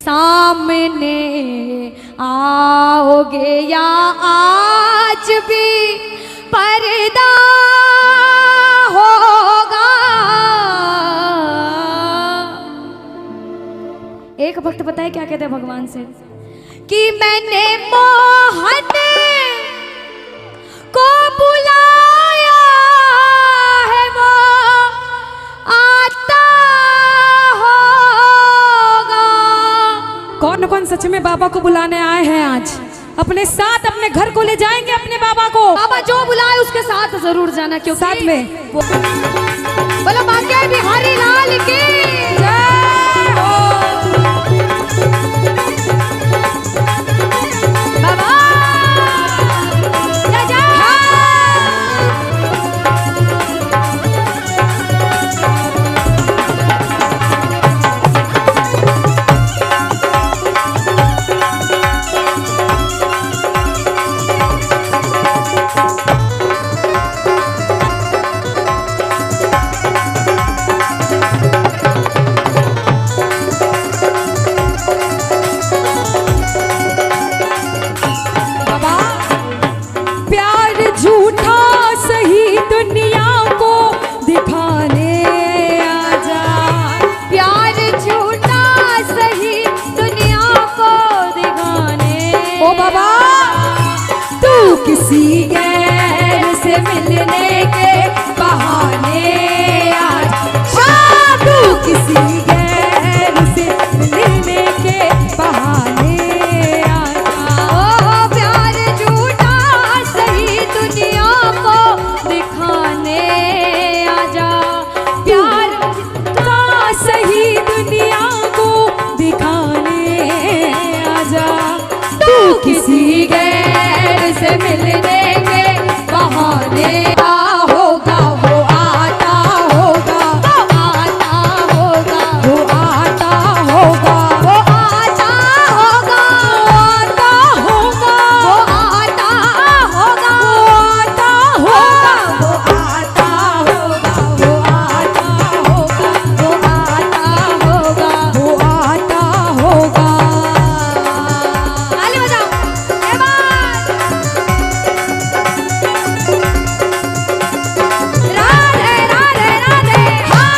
सामने आओगे या आज भी पर्दा होगा। एक भक्त बताए क्या कहते हैं भगवान से कि मैंने मोहन को बुलाया है वो आता होगा। कौन कौन सच में बाबा को बुलाने आए हैं आज? अपने साथ अपने घर को ले जाएंगे अपने बाबा को। बाबा जो बुलाए उसके साथ जरूर जाना, क्योंकि साथ में बोलो बाके बिहारी लाल की जय हो। बाबा जय जय। किसी गैर से मिलने के बहाने आज, तू किसी गैर से मिलने के बहाने आजा। ओ प्यार झूठा सही दुनिया को दिखाने आजा। प्यार का सही दुनिया को दिखाने आजा। तू किसी गैर से मिलने के बहाने होगा, वो आता होगा, वो आता होगा, वो आता होगा, वो आता होगा, आता होगा, वो आता होगा, वो आता होगा, वो आता होगा, वो आता होगा, वो आता होगा, वो आता होगा। ताली बजाओ। ये बात राधे राधे राधे। हाँ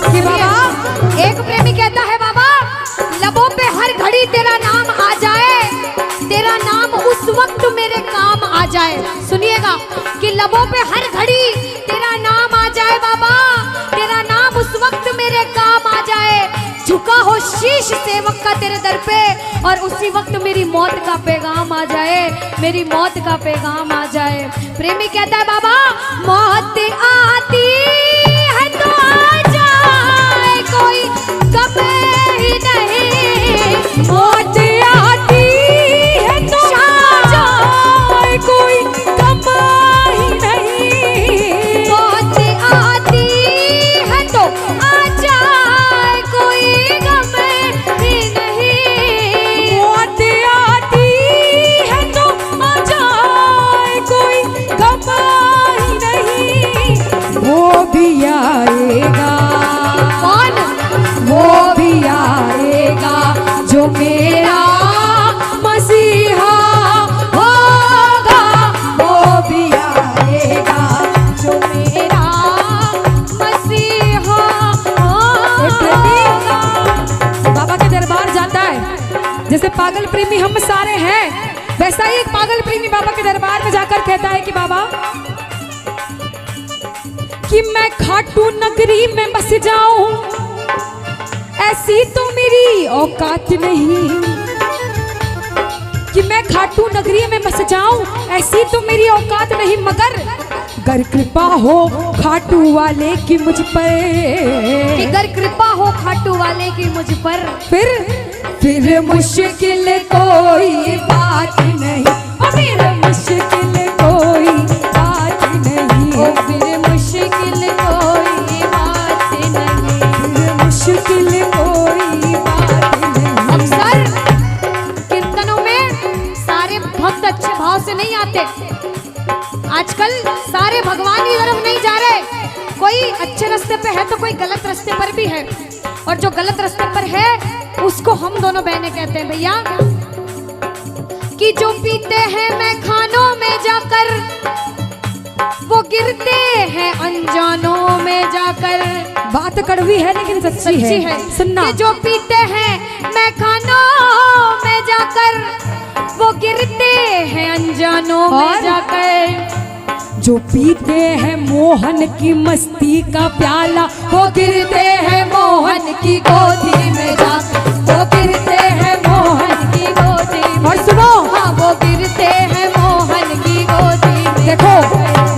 कि बाबा एक प्रेमी कहता है बाबा लबों पे हर घड़ी तेरा नाम आ जाए, तेरा नाम उस वक्त मेरे काम आ जाए। सुनिएगा कि लबों पे हर घड़ी तेरा नाम आ जाए बाबा, तेरा नाम उस वक्त मेरे काम आ जाए। झुका हो शीश सेवक का तेरे दर पे और उसी वक्त मेरी मौत का पैगाम आ जाए, मेरी मौत का पैगाम आ जाए। प्रेमी कहता है बाबा मौत आती है तो आ जाए, कोई गम ही नहीं। मौत आती है तो आ जाए, कोई गम ही नहीं। मौत आती है तो आ जाए, कोई गम ही नहीं। मौत आती है तो आ जाए, कोई गम ही नहीं। वो भी आएगा, कौन? वो भी आएगा जो मेरा मसीहा होगा। वो भी आएगा जो मेरा मसीहा होगा। बाबा के दरबार जाता है, जैसे पागल प्रेमी हम सारे हैं, वैसा ही एक पागल प्रेमी बाबा के दरबार में जाकर कहता है कि बाबा कि मैं खाटू नगरी में बस जाऊं, ऐसी तो मेरी औकात नहीं। कि मैं खाटू नगरी में बस जाऊं, ऐसी तो मेरी औकात नहीं, मगर गर कृपा हो खाटू वाले की मुझ पर, कि अगर कृपा हो खाटू वाले की मुझ पर, फिर मुश्किल कोई बात नहीं, फिर मुश्किल कोई बात नहीं। ओ फिर मुश्किल कोई अच्छे रास्ते पे है तो कोई गलत रास्ते पर भी है, और जो गलत रास्ते पर है उसको हम दोनों बहनें कहते हैं भैया कि जो पीते हैं मैं खानों में जाकर वो गिरते हैं अनजानों में जाकर। बात कड़वी है लेकिन सच्ची है। सुनना कि जो पीते हैं मैं खानों में जाकर वो गिरते हैं अनजानों में जाकर। जो पीते हैं मोहन की मस्ती का प्याला वो गिरते हैं मोहन की गोदी में जाकर, वो गिरते हैं मोहन की गोदी में। और सुनो, हाँ वो गिरते हैं मोहन की गोदी में। देखो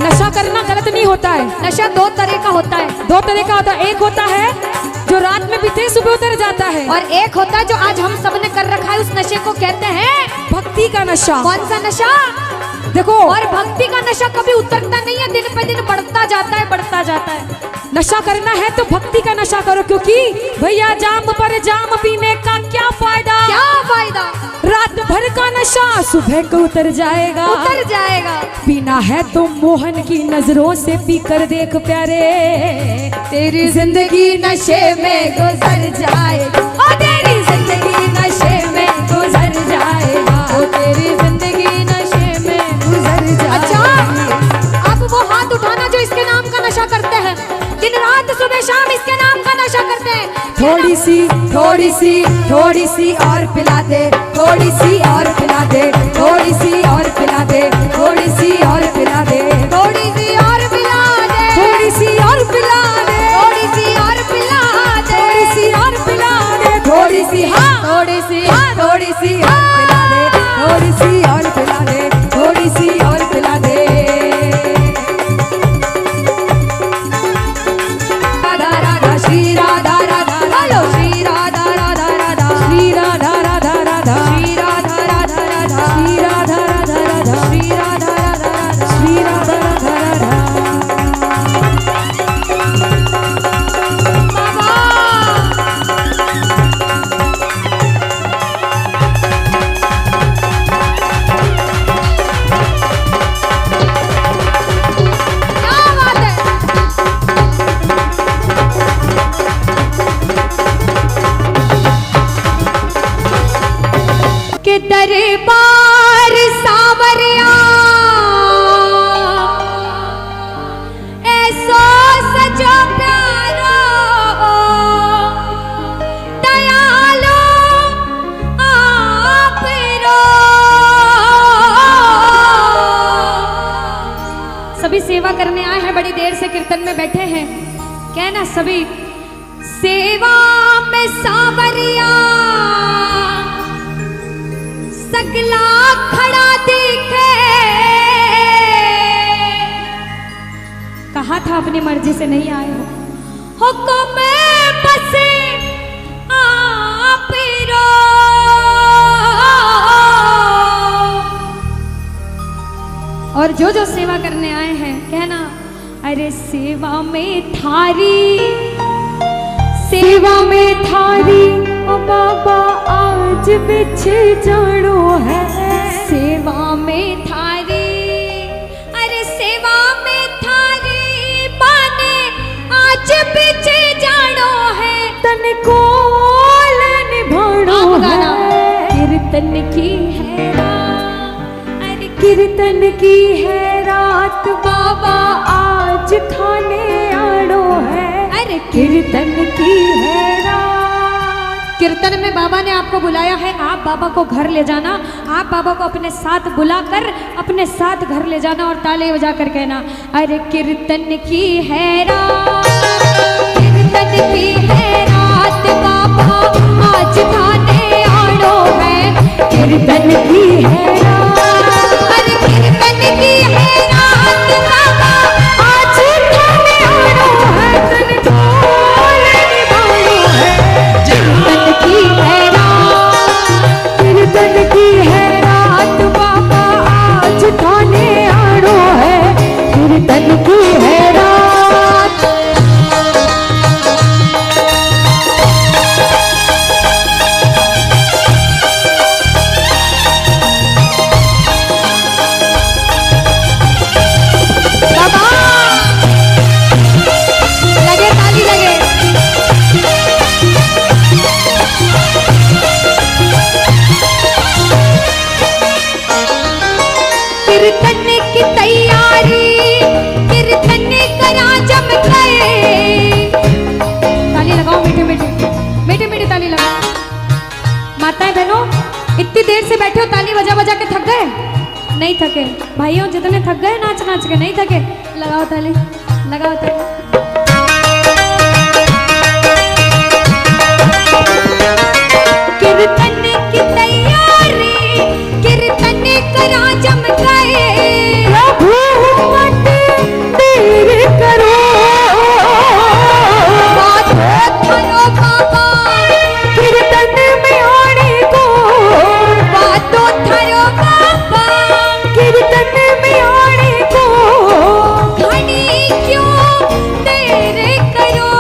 नशा करना गलत नहीं होता है। नशा दो तरह का होता है। दो तरह का होता है। एक होता है जो रात में पीते सुबह उतर जाता है, और एक होता है जो आज हम सबने कर रखा है, उस नशे को कहते हैं भक्ति का नशा। कौन सा नशा? देखो, और भक्ति का नशा कभी उतरता नहीं है, दिन पे दिन बढ़ता जाता है, बढ़ता जाता है। नशा करना है तो भक्ति का नशा करो, क्योंकि भैया जाम पर जाम पीने का क्या फायदा? क्या फायदा? रात भर का नशा सुबह को उतर जाएगा, उतर जाएगा। पीना है तो मोहन की नजरों से पी कर देख प्यारे, तेरी जिंदगी नशे में गुजर जाएगा, ओ तेरी जिंदगी नशे में गुजर जाएगा, ओ तेरी जिंदगी नशे में गुजर जाएगा। अच्छा, अब वो हाथ उठाना जो इसके नाम का नशा करते हैं, दिन रात सुबह शाम इसके नाम का नशा करते हैं। थोड़ी सी और पिला दे, थोड़ी सी और पिला दे, थोड़ी सी और पिला दे, थोड़ी सी और पिला दे, थोड़ी सी और पिला दे, थोड़ी सी और पिला दे, थोड़ी सी और पिला दे, थोड़ी सी और पिला दे, थोड़ी सी, हाँ थोड़ी सी, थोड़ी सी और पिला दे, थोड़ी सी और पिला दे, थोड़ी सी और पिला दे। राधा राधा श्री राधा राधा, हेलो श्री राधा राधा राधा, श्री राधा राधा राधा, श्री राधा राधा राधा, श्री राधा राधा राधा, श्री राधा राधा राधा, श्री राधा राधा राधा। क्या बात है? के दरबार सावरिया ऐसो सजो प्यारो दयालो आप रो। सभी सेवा करने आए हैं, बड़ी देर से कीर्तन में बैठे हैं, कहना सभी सेवा में सावरिया सकला खड़ा दिखे। कहा था अपनी मर्जी से नहीं आए हो, हुक्म बसे आप रो। और जो जो सेवा करने आए हैं कहना अरे सेवा में थारी, सेवा में थारी ओ बाबा आज बिछे जानो है। सेवा में थारी, अरे सेवा में थारी बाने आज बिछे जानो है। तन को निभानो है, कीर्तन की है रात, अरे कीर्तन की है रात बाबा आज खाने आड़ो है। अरे कीर्तन की है रात। कीर्तन में बाबा ने आपको बुलाया है, आप बाबा को घर ले जाना, आप बाबा को अपने साथ बुलाकर अपने साथ घर ले जाना और ताले बजाकर कहना अरे कीर्तन की है रात, कीर्तन की है रात बाबा आज खाने आड़ो है। कीर्तन की है रात, अरे कीर्तन की है रात बाबा आज खाने आड़ो है। तन को निभानो है। कीर्तन की है रात, कीर्तन की है रात बाबा आज खाने आड़ो है। कीर्तन की है रात। बजा के थक गए? नहीं थके भाइयों, जितने थक गए नाच नाच के, नहीं थके? लगाओ ताली, लगाओ ताली। कीर्तन की तैयारी, कीर्तन करा जम गए, प्रभु मत देर करो, बात धरो बाबा कीर्तन में आने को, बातों धरो बाबा कीर्तन में आने को, घनी क्यों देर करो,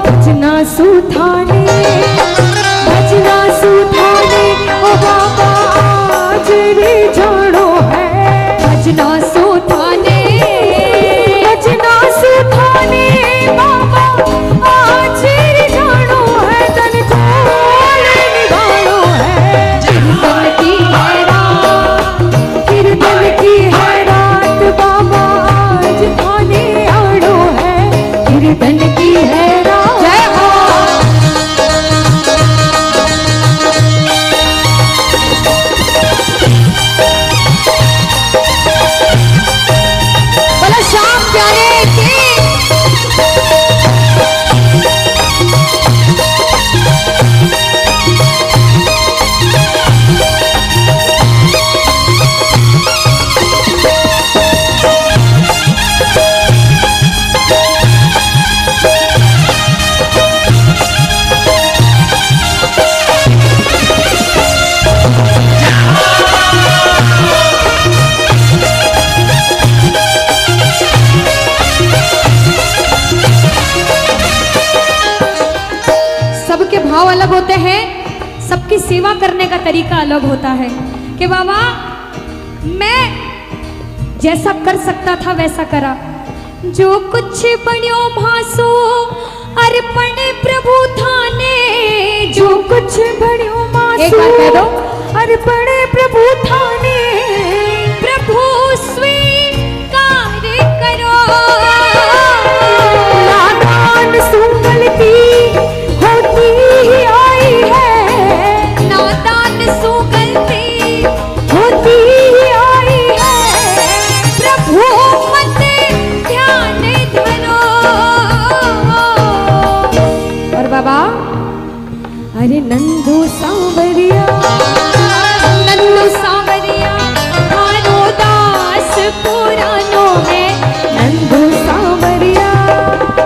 भजना सुधाने, भजना सुधाने, ओ बाबा आज रे जानो है, भजना सुधाने, भजना सुधाने, बाबा आज रे जानो है, तन खोल निभानो है, कीर्तन की है रात, कीर्तन की है रात, बाबा आज थाने आनो है, कीर्तन की है रात। जय हो। बोलो श्याम प्यारे की। सबके भाव अलग होते हैं, सबकी सेवा करने का तरीका अलग होता है कि बाबा मैं जैसा कर सकता था वैसा करा, जो कुछ बण्यो भासो अर्पण प्रभु थाने, जो कुछ बण्यो भासो, एक बार कह दो, अर्पण प्रभु थाने, प्रभु स्वीकार करो, नादान सुगलती होती ही आई है, नादान सुगलती होती ही आई है, प्रभु मत ध्यान धरो। और बाबा अरे नंदू सांवरिया, नंदू सांवरिया थारो दास पुरानो है, नंदू सांवरिया,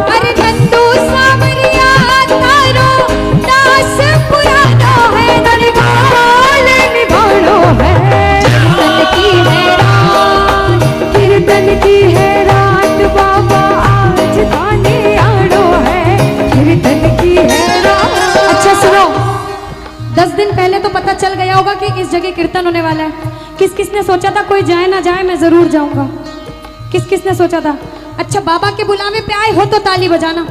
अरे नंदू सांवरिया थारो दास पुरानो है, दरबार निभानो है, कीर्तन की है रात, कीर्तन की है रात, बाबा आज थाने आनो है, कीर्तन की है रात। अच्छा सुनो, 10 दिन पहले तो पता चल गया होगा कि इस जगह कीर्तन होने वाला है। किस किस ने सोचा था कोई जाए ना जाए मैं जरूर जाऊंगा? किस किस ने सोचा था? अच्छा बाबा के बुलावे पे आए हो तो ताली बजाना,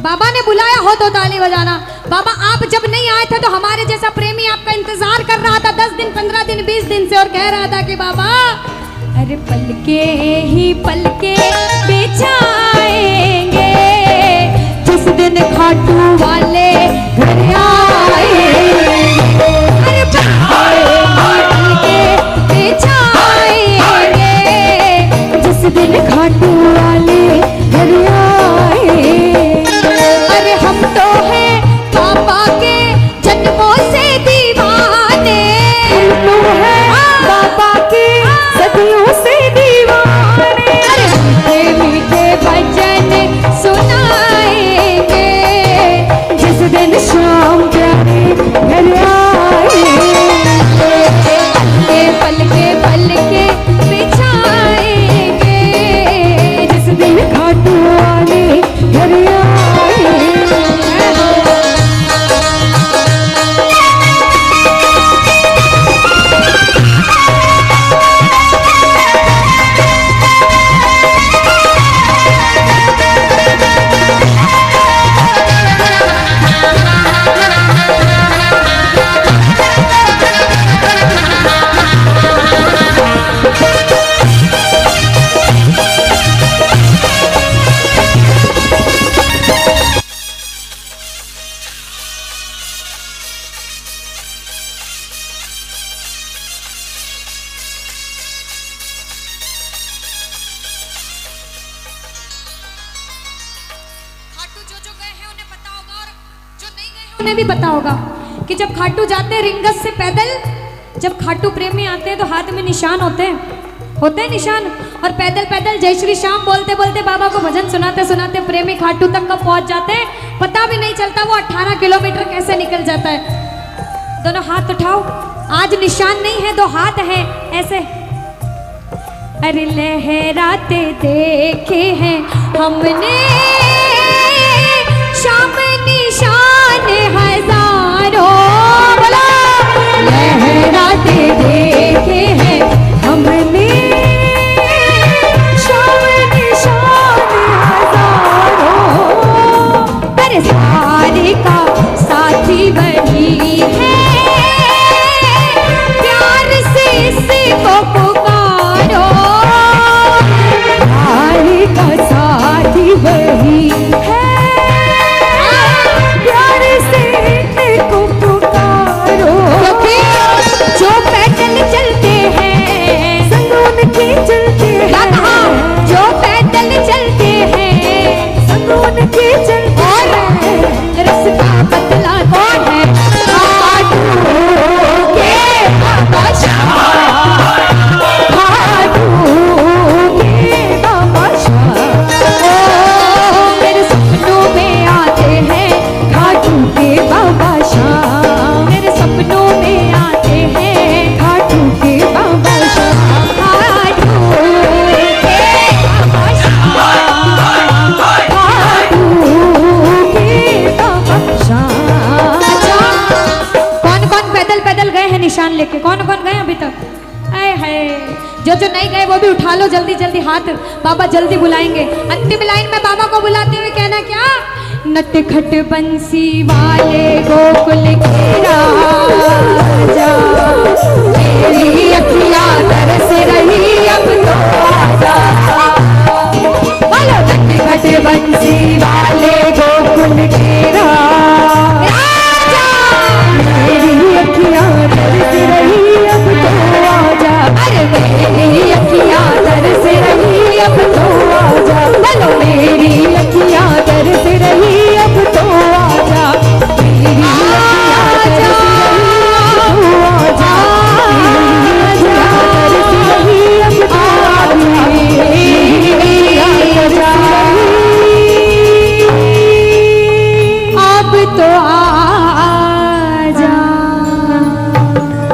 बाबा ने बुलाया हो तो ताली बजाना। बाबा आप जब नहीं आए थे तो हमारे जैसा प्रेमी आपका इंतजार कर रहा था 10 दिन 15 दिन 20 दिन से, और कह रहा था कि बाबा अरे पलके ही पलके बिछाएंगे, जिस दिन खाटू वाले घर आएंगे, अरे पलके बिछाएंगे, जिस दिन खाटू वाले घर आएंगे, अरे हम तो हैं बाबा के जन्मों से दीवाने, हम तो हैं बाबा के सदियों से दीवाने, अरे उन्हें भी पता होगा कि जब खाटू जाते हैं रिंगस से पैदल, जब खाटू प्रेमी आते हैं तो हाथ में निशान होते हैं निशान, और पैदल पैदल जय श्री श्याम बोलते बोलते बाबा को भजन सुनाते सुनाते प्रेमी खाटू तक कब पहुंच जाते हैं पता भी नहीं चलता। वो 18 किलोमीटर कैसे निकल जाता है। दोनों हाथ उठाओ, आज निशान नहीं है, 2 हाथ है ऐसे। अरे लहराते देखे हैं हमने शाम निशान हजारों, बोलो लहराते देखे हैं हमने शाम निशान हजारों। अरे सारे का साथी वही है, प्यार से इसको पुकारो। सारे का साथी वही है, प्यार से इसको पुकारो। जो पैदल चलते हैं संग उनके चलते हैं, जो पैदल चलते हैं संग उनके चलते हैं। रास्ता बदला कौन है? खाटू के बाबा शाह, खाटू के बाबा शाह, ओ मेरे सपनों में आते हैं खाटू के बाबा शाह, मेरे सपनों में आते हैं खाटू के बाबा शाह। खाटू के बाबा शाह। खाटू के बाबा शाह। अच्छा, कौन कौन पैदल पैदल गए हैं निशान लेके? कौन कौन गए अभी तक? आए है, जो जो नहीं गए वो भी उठा लो जल्दी जल्दी हाथ, बाबा जल्दी बुलाएंगे। अंतिम लाइन में बाबा को बुलाते हुए कहना क्या? नटखट बंसी वाले गोकुल के राजा, मेरी अखियां तरस रही अब तो आजा। बोलो नटखट बंसी वाले